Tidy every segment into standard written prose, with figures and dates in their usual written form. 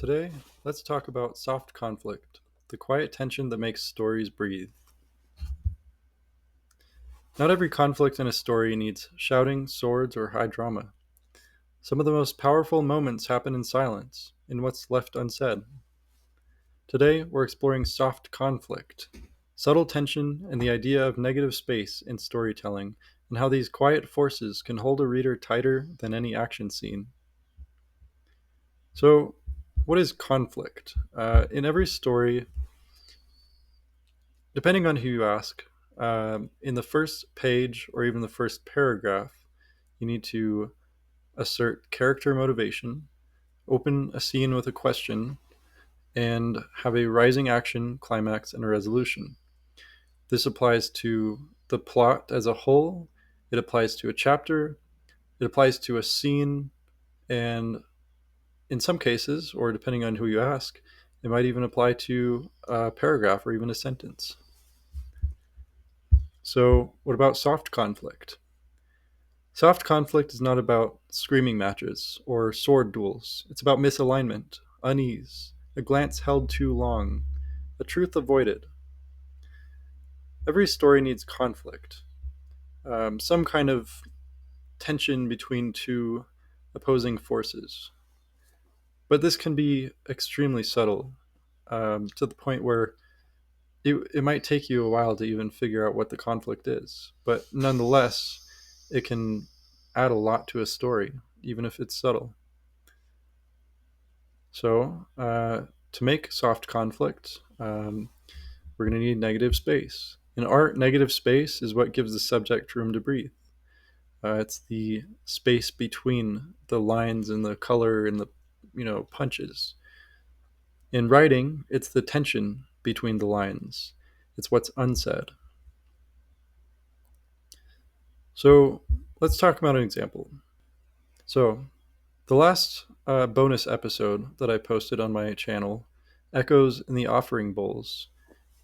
Today, let's talk about soft conflict, the quiet tension that makes stories breathe. Not every conflict in a story needs shouting, swords, or high drama. Some of the most powerful moments happen in silence, in what's left unsaid. Today, we're exploring soft conflict, subtle tension, and the idea of negative space in storytelling, and how these quiet forces can hold a reader tighter than any action scene. So, what is conflict? In every story, depending on who you ask, in the first page or even the first paragraph, you need to assert character motivation, open a scene with a question, and have a rising action, climax, and a resolution. This applies to the plot as a whole, it applies to a chapter, it applies to a scene, and in some cases, or depending on who you ask, it might even apply to a paragraph or even a sentence. So, what about soft conflict? Soft conflict is not about screaming matches or sword duels. It's about misalignment, unease, a glance held too long, a truth avoided. Every story needs conflict, some kind of tension between two opposing forces. But this can be extremely subtle, to the point where it might take you a while to even figure out what the conflict is. But nonetheless, it can add a lot to a story, even if it's subtle. So, to make soft conflict, we're going to need negative space. In art, negative space is what gives the subject room to breathe. It's the space between the lines and the color and the punches. In writing, it's the tension between the lines. It's what's unsaid. So let's talk about an example. So the last bonus episode that I posted on my channel, Echoes in the Offering Bowls,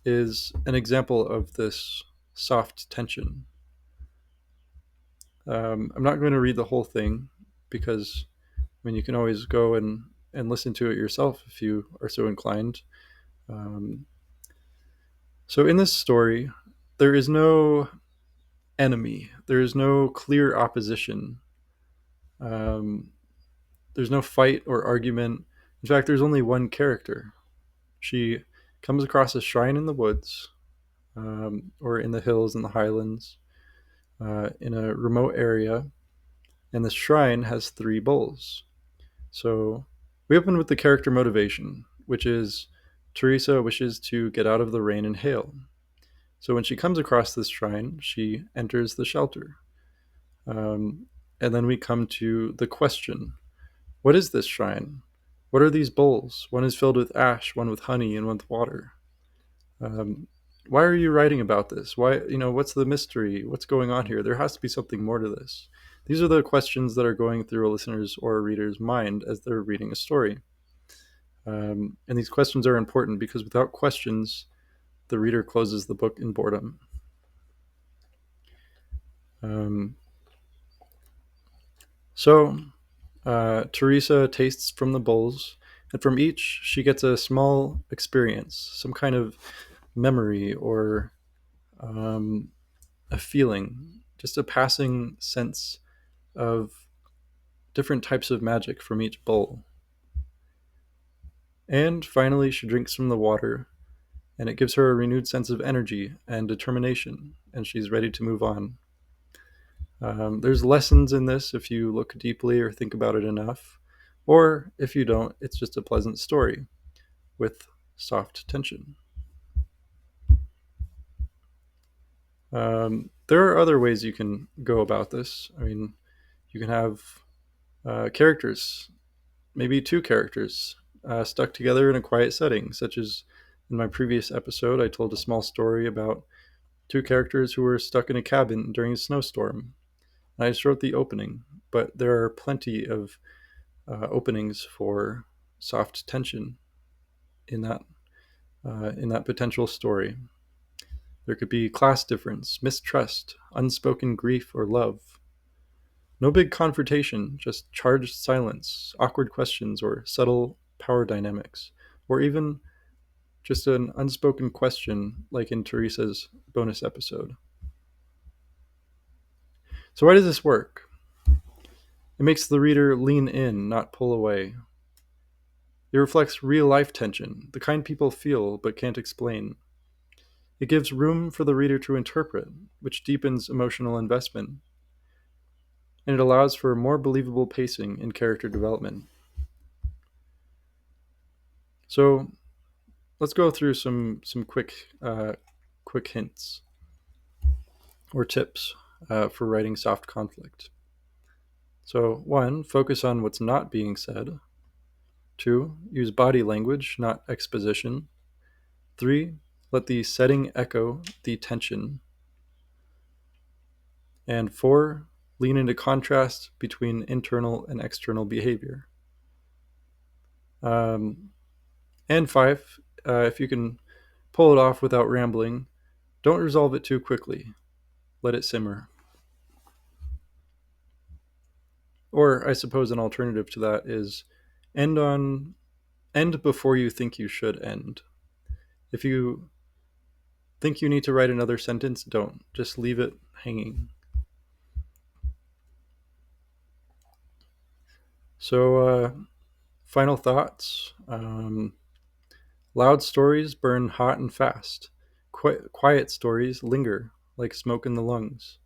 is an example of this soft tension. I'm not going to read the whole thing because, you can always go and listen to it yourself if you are so inclined. Um, so, in this story, there is no enemy, there is no clear opposition, um, there's no fight or argument. In fact, there's only one character. She comes across a shrine in the woods, or in the hills in the highlands, in a remote area, and the shrine has three bowls. So we open with the character motivation, which is Teresa wishes to get out of the rain and hail. So when she comes across this shrine, she enters the shelter. Um, and then we come to the question: what is this shrine? What are these bowls? One is filled with ash, one with honey, and one with water. Um, why are you writing about this? Why, what's the mystery? What's going on here? There has to be something more to this. These are the questions that are going through a listener's or a reader's mind as they're reading a story. And these questions are important because without questions, the reader closes the book in boredom. Um, so, Teresa tastes from the bowls, and from each, she gets a small experience, some kind of memory or um, a feeling, just a passing sense of different types of magic from each bowl. And finally, she drinks from the water, and it gives her a renewed sense of energy and determination, and she's ready to move on. There's lessons in this if you look deeply or think about it enough, or if you don't, it's just a pleasant story with soft tension. There are other ways you can go about this. You can have characters, maybe two characters, stuck together in a quiet setting, such as in my previous episode, I told a small story about two characters who were stuck in a cabin during a snowstorm. I just wrote the opening, but there are plenty of openings for soft tension in that potential story. There could be class difference, mistrust, unspoken grief, or love. No big confrontation, just charged silence, awkward questions, or subtle power dynamics, or even just an unspoken question like in Teresa's bonus episode. So, why does this work? It makes the reader lean in, not pull away. It reflects real life tension, the kind people feel but can't explain. It gives room for the reader to interpret, which deepens emotional investment, and it allows for more believable pacing in character development. So let's go through some quick hints or tips for writing soft conflict. So one, focus on what's not being said. Two, use body language, not exposition. Three, let the setting echo the tension. And four, lean into contrast between internal and external behavior. Um, and five, if you can pull it off without rambling, don't resolve it too quickly. Let it simmer. Or I suppose an alternative to that is end on end before you think you should end. If you think you need to write another sentence, don't. Just leave it hanging. So, final thoughts. Loud stories burn hot and fast. Quiet stories linger like smoke in the lungs.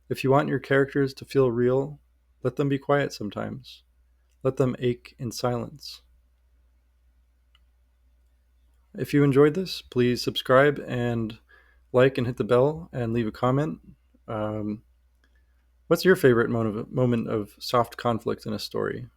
If you want your characters to feel real, let them be quiet sometimes. Let them ache in silence. If you enjoyed this, please subscribe and like and hit the bell and leave a comment. Um, what's your favorite moment of soft conflict in a story?